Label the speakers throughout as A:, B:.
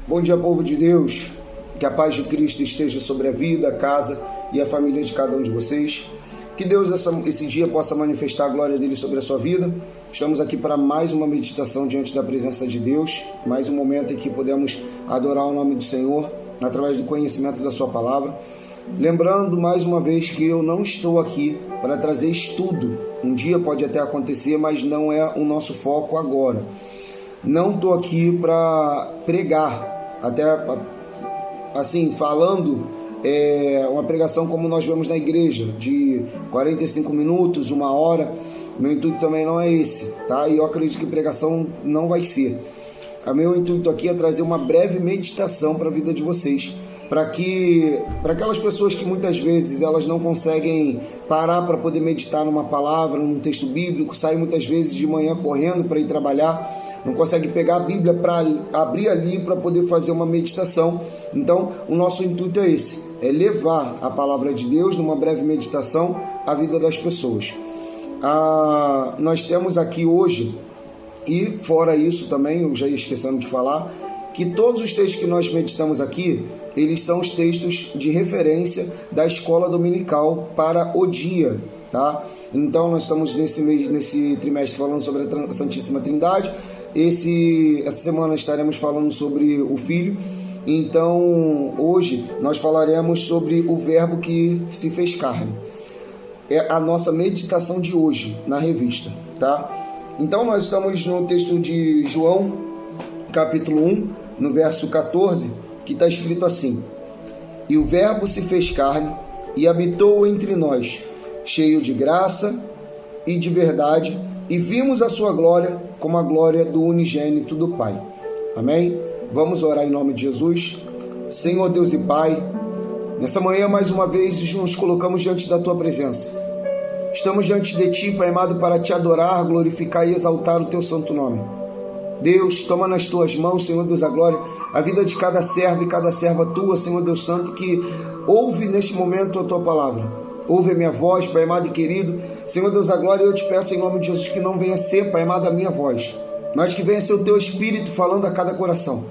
A: Bom dia, povo de Deus. Que a paz de Cristo esteja sobre a vida, a casa e a família de cada um de vocês. Que Deus esse dia possa manifestar a glória dele sobre a sua vida. Estamos aqui para mais uma meditação diante da presença de Deus, mais um momento em que podemos adorar o nome do Senhor através do conhecimento da sua palavra. Lembrando mais uma vez que eu não estou aqui para trazer estudo. Um dia pode até acontecer, mas não é o nosso foco agora. Não estou aqui para pregar, até assim, falando uma pregação como nós vemos na igreja, de 45 minutos, 1 hora. Meu intuito também não é esse, tá? E eu acredito que pregação não vai ser. O meu intuito aqui é trazer uma breve meditação para a vida de vocês, para aquelas pessoas que muitas vezes elas não conseguem parar para poder meditar numa palavra, num texto bíblico, saem muitas vezes de manhã correndo para ir trabalhar, não consegue pegar a Bíblia para abrir ali para poder fazer uma meditação. Então, o nosso intuito é esse, é levar a palavra de Deus numa breve meditação à vida das pessoas. Nós temos aqui hoje, e fora isso também, eu já ia esquecendo de falar, que todos os textos que nós meditamos aqui, eles são os textos de referência da escola dominical para o dia, tá? Então nós estamos nesse trimestre falando sobre a Santíssima Trindade. Essa semana estaremos falando sobre o Filho. Então hoje nós falaremos sobre o Verbo que se fez carne. É a nossa meditação de hoje na revista, tá? Então nós estamos no texto de João, capítulo 1, no verso 14, que está escrito assim: E o Verbo se fez carne e habitou entre nós, cheio de graça e de verdade, e vimos a sua glória como a glória do unigênito do Pai. Amém? Vamos orar em nome de Jesus. Senhor Deus e Pai, nessa manhã mais uma vez nos colocamos diante da Tua presença. Estamos diante de Ti, Pai amado, para Te adorar, glorificar e exaltar o Teu santo nome. Deus, toma nas Tuas mãos, Senhor Deus da glória, a vida de cada servo e cada serva Tua, Senhor Deus santo, que ouve neste momento a Tua palavra. Ouve a minha voz, Pai amado e querido. Senhor Deus da glória, eu te peço em nome de Jesus que não venha ser, Pai amado, a minha voz, mas que venha ser o Teu Espírito falando a cada coração.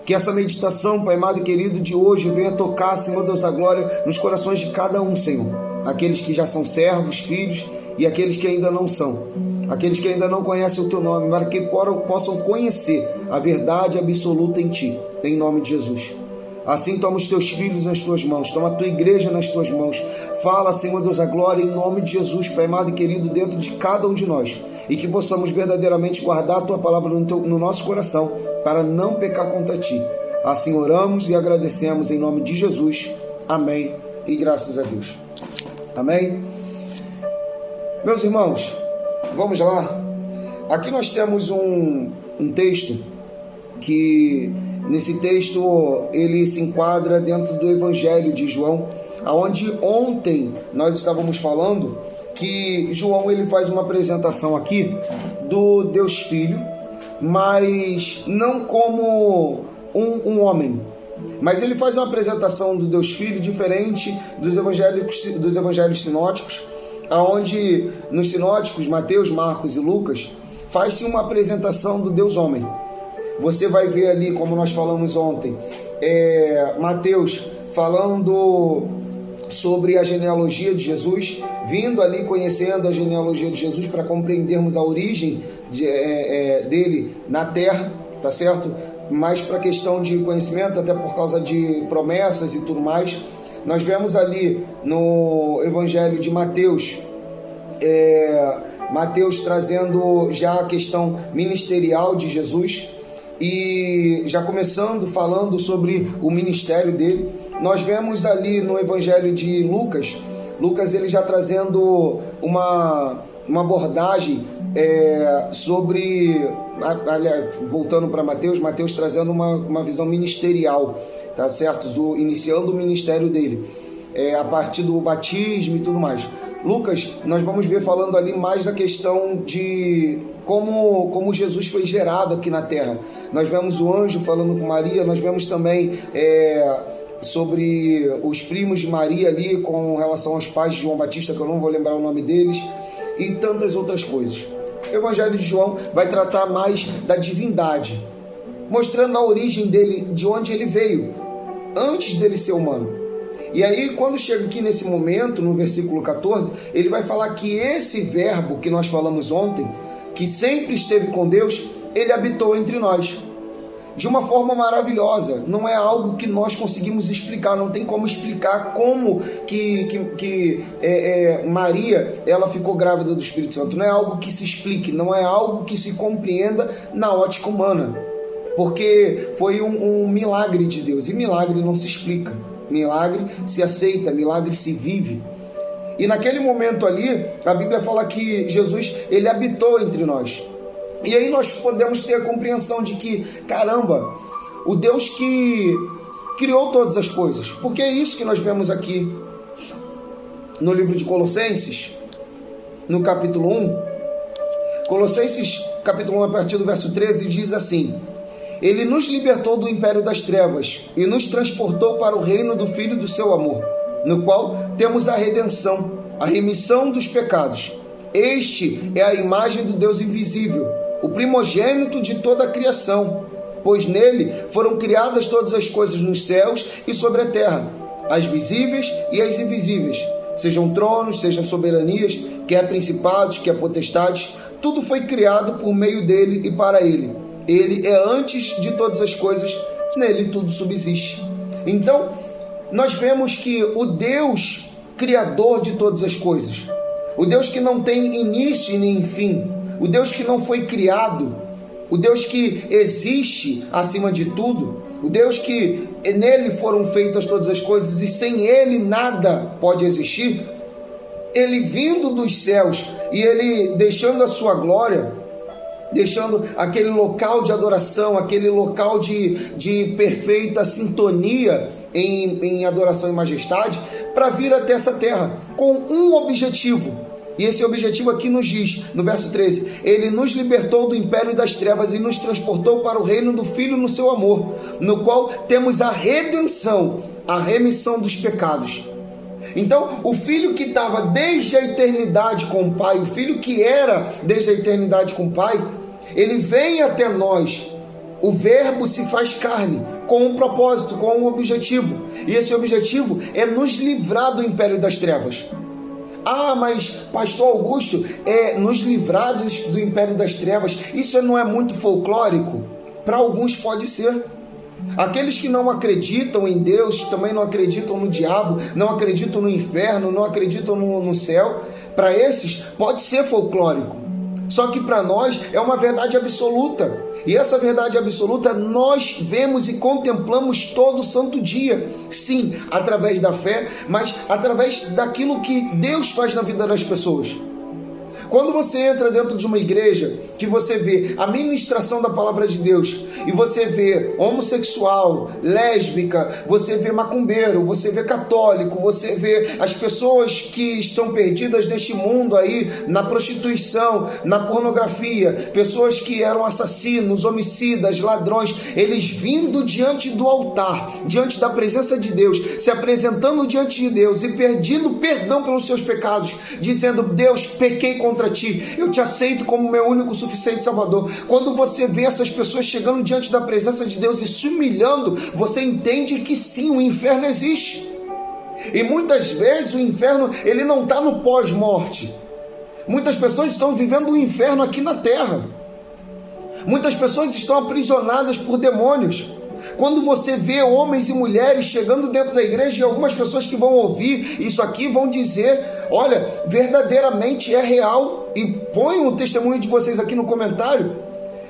A: Que essa meditação, Pai amado e querido, de hoje venha tocar, Senhor Deus da glória, nos corações de cada um, Senhor. Aqueles que já são servos, filhos, e aqueles que ainda não são. Aqueles que ainda não conhecem o Teu nome, para que possam conhecer a verdade absoluta em Ti, em nome de Jesus. Assim toma os Teus filhos nas Tuas mãos, toma a Tua igreja nas Tuas mãos. Fala, Senhor Deus da glória, em nome de Jesus, Pai amado e querido, dentro de cada um de nós. E que possamos verdadeiramente guardar a Tua palavra no nosso coração, para não pecar contra Ti. Assim oramos e agradecemos em nome de Jesus. Amém. E graças a Deus. Amém. Meus irmãos, vamos lá. Aqui nós temos um texto que, nesse texto, ele se enquadra dentro do Evangelho de João, onde ontem nós estávamos falando que João ele faz uma apresentação aqui do Deus Filho, mas não como um homem, mas ele faz uma apresentação do Deus Filho diferente dos evangelhos sinóticos, onde nos sinóticos, Mateus, Marcos e Lucas, faz-se uma apresentação do Deus homem. Você vai ver ali, como nós falamos ontem, Mateus falando sobre a genealogia de Jesus, vindo ali conhecendo a genealogia de Jesus para compreendermos a origem dele na terra, tá certo? Mas para questão de conhecimento, até por causa de promessas e tudo mais. Nós vemos ali no Evangelho de Mateus, Mateus trazendo já a questão ministerial de Jesus, e já começando falando sobre o ministério dele. Nós vemos ali no Evangelho de Lucas ele já trazendo uma abordagem sobre, aliás, voltando para Mateus trazendo uma visão ministerial, tá certo? Iniciando o ministério dele, a partir do batismo e tudo mais. Lucas, nós vamos ver falando ali mais da questão de como Jesus foi gerado aqui na terra. Nós vemos o anjo falando com Maria, nós vemos também sobre os primos de Maria ali com relação aos pais de João Batista, que eu não vou lembrar o nome deles, e tantas outras coisas. O Evangelho de João vai tratar mais da divindade, mostrando a origem dele, de onde ele veio, antes dele ser humano. E aí, quando chega aqui nesse momento, no versículo 14, ele vai falar que esse verbo que nós falamos ontem, que sempre esteve com Deus, ele habitou entre nós. De uma forma maravilhosa, não é algo que nós conseguimos explicar, não tem como explicar como que Maria ela ficou grávida do Espírito Santo, não é algo que se explique, não é algo que se compreenda na ótica humana, porque foi um milagre de Deus, e milagre não se explica, milagre se aceita, milagre se vive. E naquele momento ali, a Bíblia fala que Jesus, ele habitou entre nós. E aí nós podemos ter a compreensão de que, caramba, o Deus que criou todas as coisas, porque é isso que nós vemos aqui no livro de Colossenses, no capítulo 1. Colossenses, capítulo 1, a partir do verso 13, diz assim: Ele nos libertou do império das trevas e nos transportou para o reino do Filho do seu amor, no qual temos a redenção, a remissão dos pecados. Este é a imagem do Deus invisível, o primogênito de toda a criação, pois nele foram criadas todas as coisas nos céus e sobre a terra, as visíveis e as invisíveis, sejam tronos, sejam soberanias, quer principados, quer potestades, tudo foi criado por meio dele e para ele. Ele é antes de todas as coisas, nele tudo subsiste. Então, nós vemos que o Deus criador de todas as coisas, o Deus que não tem início e nem fim, o Deus que não foi criado, o Deus que existe acima de tudo, o Deus que nele foram feitas todas as coisas e sem ele nada pode existir, ele vindo dos céus e ele deixando a sua glória, deixando aquele local de adoração, aquele local de perfeita sintonia em adoração e majestade, para vir até essa terra com um objetivo. E esse objetivo aqui nos diz, no verso 13, ele nos libertou do império das trevas e nos transportou para o reino do Filho no seu amor, no qual temos a redenção, a remissão dos pecados. Então, o Filho que estava desde a eternidade com o Pai, o Filho que era desde a eternidade com o Pai, ele vem até nós. O Verbo se faz carne, com um propósito, com um objetivo. E esse objetivo é nos livrar do império das trevas. Ah, mas pastor Augusto, nos livrar do império das trevas, isso não é muito folclórico? Para alguns pode ser. Aqueles que não acreditam em Deus, também não acreditam no diabo, não acreditam no inferno, não acreditam no céu, para esses pode ser folclórico. Só que para nós é uma verdade absoluta. E essa verdade absoluta nós vemos e contemplamos todo santo dia. Sim, através da fé, mas através daquilo que Deus faz na vida das pessoas. Quando você entra dentro de uma igreja, que você vê a ministração da palavra de Deus, e você vê homossexual, lésbica, você vê macumbeiro, você vê católico, você vê as pessoas que estão perdidas neste mundo aí, na prostituição, na pornografia, pessoas que eram assassinos, homicidas, ladrões, eles vindo diante do altar, diante da presença de Deus, se apresentando diante de Deus e pedindo perdão pelos seus pecados, dizendo: Deus, pequei contra ti, eu te aceito como meu único suficiente Salvador. Quando você vê essas pessoas chegando diante da presença de Deus e se humilhando, você entende que sim, o inferno existe. E muitas vezes o inferno, ele não está no pós-morte. Muitas pessoas estão vivendo o inferno aqui na terra. Muitas pessoas estão aprisionadas por demônios. Quando você vê homens e mulheres chegando dentro da igreja, e algumas pessoas que vão ouvir isso aqui vão dizer: olha, verdadeiramente é real, e ponham o testemunho de vocês aqui no comentário,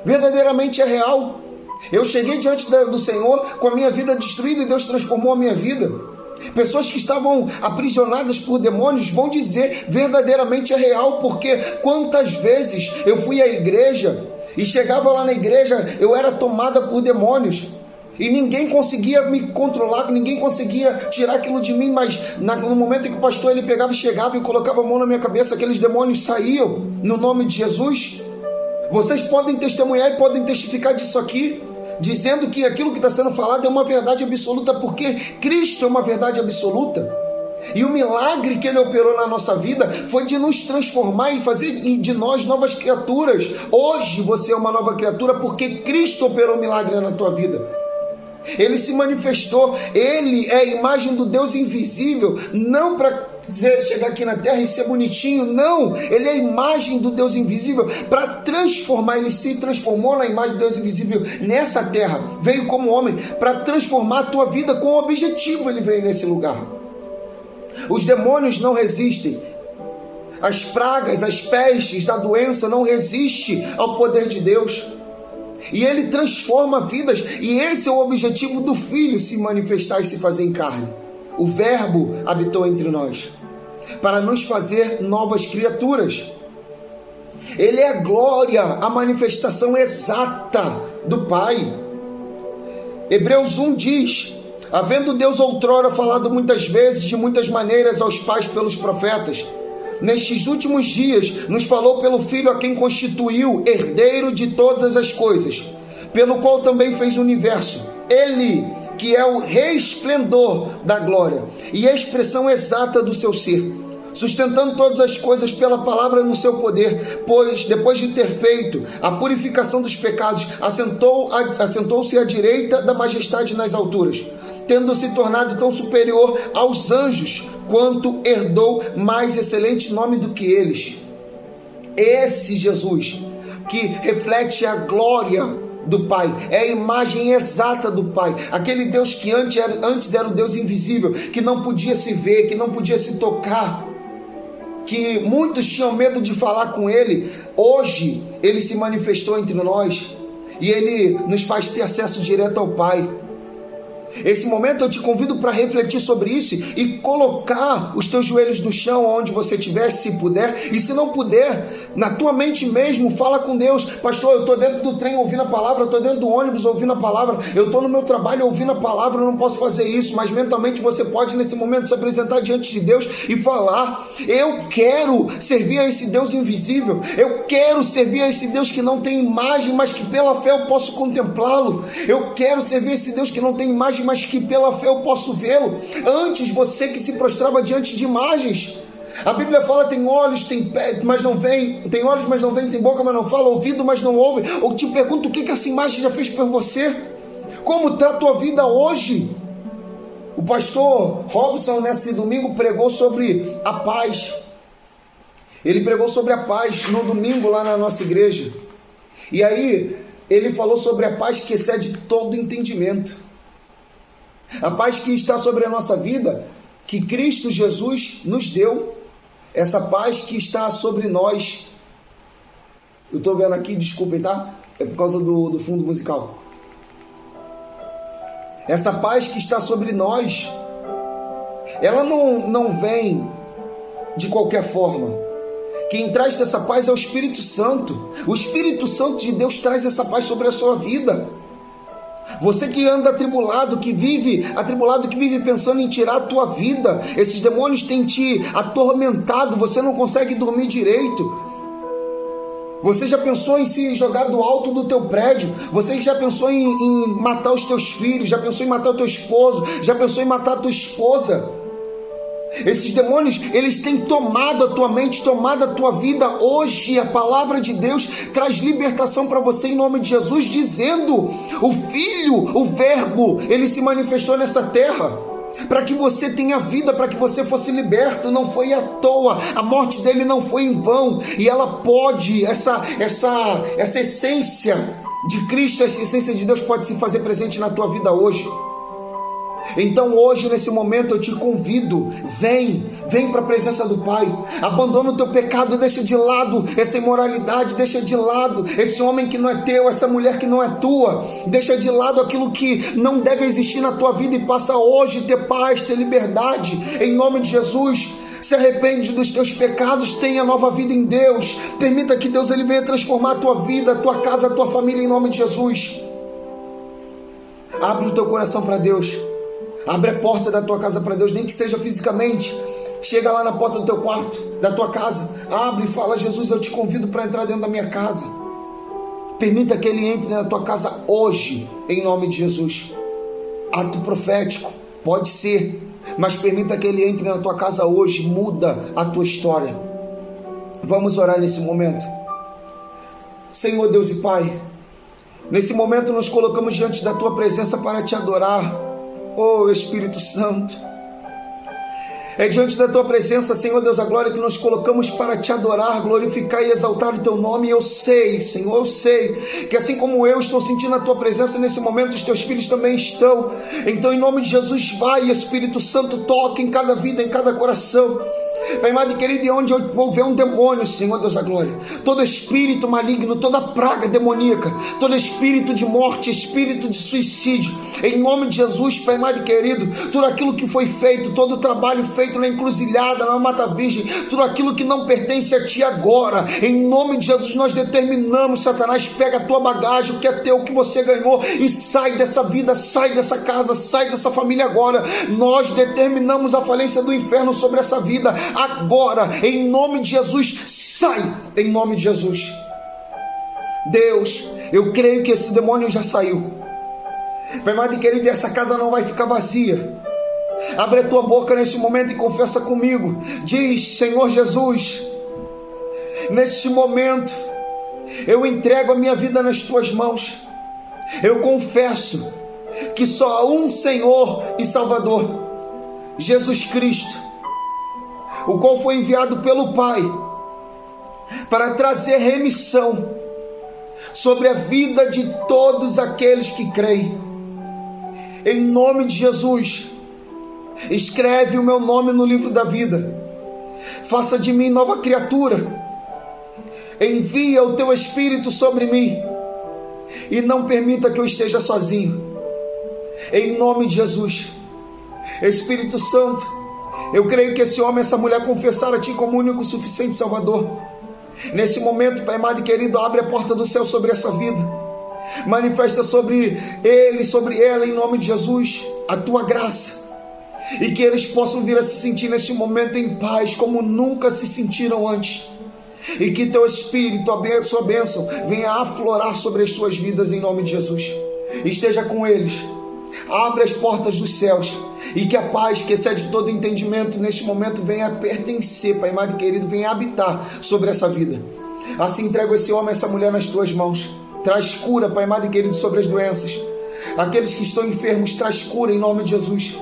A: verdadeiramente é real. Eu cheguei diante do Senhor com a minha vida destruída e Deus transformou a minha vida. Pessoas que estavam aprisionadas por demônios vão dizer: verdadeiramente é real, porque quantas vezes eu fui à igreja e chegava lá na igreja, eu era tomada por demônios e ninguém conseguia me controlar, ninguém conseguia tirar aquilo de mim, mas no momento em que o pastor ele pegava e chegava e colocava a mão na minha cabeça, aqueles demônios saíam no nome de Jesus. Vocês podem testemunhar e podem testificar disso aqui, dizendo que aquilo que está sendo falado é uma verdade absoluta, porque Cristo é uma verdade absoluta. E o milagre que Ele operou na nossa vida foi de nos transformar e fazer de nós novas criaturas. Hoje você é uma nova criatura porque Cristo operou milagre na tua vida. Ele se manifestou, Ele é a imagem do Deus invisível, não para chegar aqui na terra e ser bonitinho, não, Ele é a imagem do Deus invisível para transformar. Ele se transformou na imagem do Deus invisível nessa terra, veio como homem para transformar a tua vida. Com o objetivo Ele veio nesse lugar. Os demônios não resistem, as pragas, as pestes, a doença não resistem ao poder de Deus. E Ele transforma vidas, e esse é o objetivo do Filho, se manifestar e se fazer em carne. O Verbo habitou entre nós, para nos fazer novas criaturas. Ele é a glória, a manifestação exata do Pai. Hebreus 1 diz: havendo Deus outrora falado muitas vezes, de muitas maneiras aos pais pelos profetas, nestes últimos dias nos falou pelo Filho, a quem constituiu herdeiro de todas as coisas, pelo qual também fez o universo. Ele, que é o resplendor da glória e a expressão exata do seu ser, sustentando todas as coisas pela palavra no seu poder, pois depois de ter feito a purificação dos pecados, assentou-se à direita da majestade nas alturas, tendo se tornado tão superior aos anjos, quanto herdou mais excelente nome do que eles. Esse Jesus, que reflete a glória do Pai, é a imagem exata do Pai, aquele Deus que antes era o Deus invisível, que não podia se ver, que não podia se tocar, que muitos tinham medo de falar com Ele. Hoje Ele se manifestou entre nós e Ele nos faz ter acesso direto ao Pai. Esse momento eu te convido para refletir sobre isso e colocar os teus joelhos no chão, onde você estiver, se puder, e se não puder, na tua mente mesmo, fala com Deus. Pastor, eu estou dentro do trem ouvindo a palavra, eu estou dentro do ônibus ouvindo a palavra, eu estou no meu trabalho ouvindo a palavra, eu não posso fazer isso, mas mentalmente você pode nesse momento se apresentar diante de Deus e falar: eu quero servir a esse Deus invisível, eu quero servir a esse Deus que não tem imagem, mas que pela fé eu posso contemplá-lo, eu quero servir a esse Deus que não tem imagem, mas que pela fé eu posso vê-lo. Antes você que se prostrava diante de imagens, a Bíblia fala: tem olhos, tem pé, mas não vem, tem olhos, mas não vem, tem boca, mas não fala, ouvido, mas não ouve. Eu te pergunto, o que essa imagem já fez por você? Como está a tua vida hoje? O pastor Robson nesse domingo pregou sobre a paz. Ele pregou sobre a paz no domingo lá na nossa igreja. E aí ele falou sobre a paz que excede todo entendimento. A paz que está sobre a nossa vida, que Cristo Jesus nos deu. Essa paz que está sobre nós. Eu estou vendo aqui, desculpem, tá? É por causa do fundo musical. Essa paz que está sobre nós, ela não vem de qualquer forma. Quem traz essa paz é o Espírito Santo. O Espírito Santo de Deus traz essa paz sobre a sua vida. Você que anda atribulado, que vive pensando em tirar a tua vida, esses demônios têm te atormentado, você não consegue dormir direito. Você já pensou em se jogar do alto do teu prédio? Você já pensou em matar os teus filhos? Já pensou em matar o teu esposo? Já pensou em matar a tua esposa? Esses demônios, eles têm tomado a tua mente, tomado a tua vida. Hoje a palavra de Deus traz libertação para você em nome de Jesus, dizendo: o Filho, o Verbo, ele se manifestou nessa terra para que você tenha vida, para que você fosse liberto. Não foi à toa, a morte dele não foi em vão, e ela pode, essa essência de Cristo, essa essência de Deus pode se fazer presente na tua vida hoje. Então hoje, nesse momento, eu te convido, vem para a presença do Pai, abandona o teu pecado, deixa de lado essa imoralidade, deixa de lado esse homem que não é teu, essa mulher que não é tua, deixa de lado aquilo que não deve existir na tua vida e passa hoje a ter paz, ter liberdade, em nome de Jesus. Se arrepende dos teus pecados, tenha nova vida em Deus, permita que Deus ele venha transformar a tua vida, a tua casa, a tua família, em nome de Jesus. Abre o teu coração para Deus. Abre a porta da tua casa para Deus, nem que seja fisicamente. Chega lá na porta do teu quarto, da tua casa, abre e fala: Jesus, eu te convido para entrar dentro da minha casa. Permita que Ele entre na tua casa hoje, em nome de Jesus. Ato profético, pode ser. mas permita que Ele entre na tua casa hoje, muda a tua história. Vamos orar nesse momento. Senhor Deus e Pai, nesse momento nos colocamos diante da tua presença para te adorar, oh Espírito Santo. É diante da tua presença, Senhor Deus, a glória, que nos colocamos para te adorar, glorificar e exaltar o teu nome. E eu sei, Senhor, eu sei que assim como eu estou sentindo a tua presença nesse momento, os teus filhos também estão. Então, em nome de Jesus, vai, Espírito Santo, toque em cada vida, em cada coração. Pai amado e querido, e onde houver um demônio, Senhor Deus da glória, todo espírito maligno, toda praga demoníaca, todo espírito de morte, espírito de suicídio, em nome de Jesus, Pai amado e querido, tudo aquilo que foi feito, todo o trabalho feito na encruzilhada, na mata virgem, tudo aquilo que não pertence a ti agora, em nome de Jesus, nós determinamos, Satanás, pega a tua bagagem, o que é teu, o que você ganhou, e sai dessa vida, sai dessa casa, sai dessa família agora. Nós determinamos a falência do inferno sobre essa vida agora, em nome de Jesus, sai, em nome de Jesus. Deus, eu creio que esse demônio já saiu. Pai amado e querido, essa casa não vai ficar vazia. Abre a tua boca neste momento e confessa comigo. Diz: Senhor Jesus, neste momento eu entrego a minha vida nas tuas mãos. Eu confesso que só há um Senhor e Salvador, Jesus Cristo, o qual foi enviado pelo Pai para trazer remissão sobre a vida de todos aqueles que creem. Em nome de Jesus, escreve o meu nome no livro da vida, faça de mim nova criatura, envia o teu Espírito sobre mim e não permita que eu esteja sozinho. Em nome de Jesus, Espírito Santo, eu creio que esse homem, essa mulher confessaram a ti como único, suficiente Salvador. Nesse momento, Pai amado e querido, abre a porta do céu sobre essa vida. Manifesta sobre ele, sobre ela, em nome de Jesus, a tua graça. E que eles possam vir a se sentir neste momento em paz, como nunca se sentiram antes. E que teu Espírito, a sua bênção, venha aflorar sobre as suas vidas, em nome de Jesus. Esteja com eles. Abre as portas dos céus. E que a paz que excede todo entendimento neste momento venha a pertencer, Pai amado e querido, venha habitar sobre essa vida. Assim entrego esse homem, essa mulher nas tuas mãos. Traz cura, Pai amado e querido, sobre as doenças. Aqueles que estão enfermos, traz cura em nome de Jesus.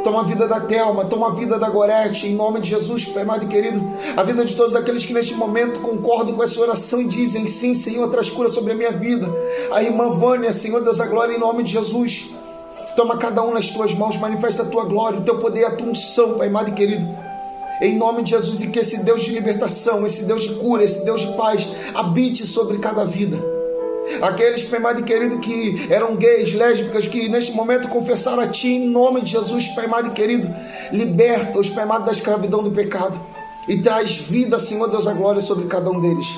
A: Toma a vida da Thelma, toma a vida da Gorete, em nome de Jesus, Pai amado e querido. A vida de todos aqueles que neste momento concordam com essa oração e dizem: sim, Senhor, traz cura sobre a minha vida. A irmã Vânia, Senhor Deus da glória, em nome de Jesus. Toma cada um nas tuas mãos, manifesta a tua glória, o teu poder, a tua unção, Pai amado e querido. Em nome de Jesus, e que esse Deus de libertação, esse Deus de cura, esse Deus de paz, habite sobre cada vida. Aqueles, Pai amado e querido, que eram gays, lésbicas, que neste momento confessaram a ti, em nome de Jesus, Pai amado e querido, liberta-os, Pai amado, da escravidão do pecado, e traz vida, Senhor Deus da glória, sobre cada um deles.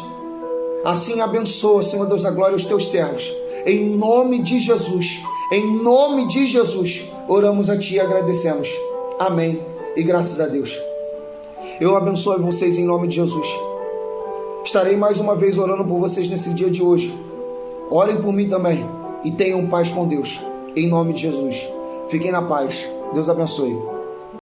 A: Assim abençoa, Senhor Deus da glória, os teus servos, em nome de Jesus. Em nome de Jesus, oramos a ti e agradecemos. Amém. E graças a Deus. Eu abençoo vocês em nome de Jesus. Estarei mais uma vez orando por vocês nesse dia de hoje. Orem por mim também e tenham paz com Deus. Em nome de Jesus. Fiquem na paz. Deus abençoe.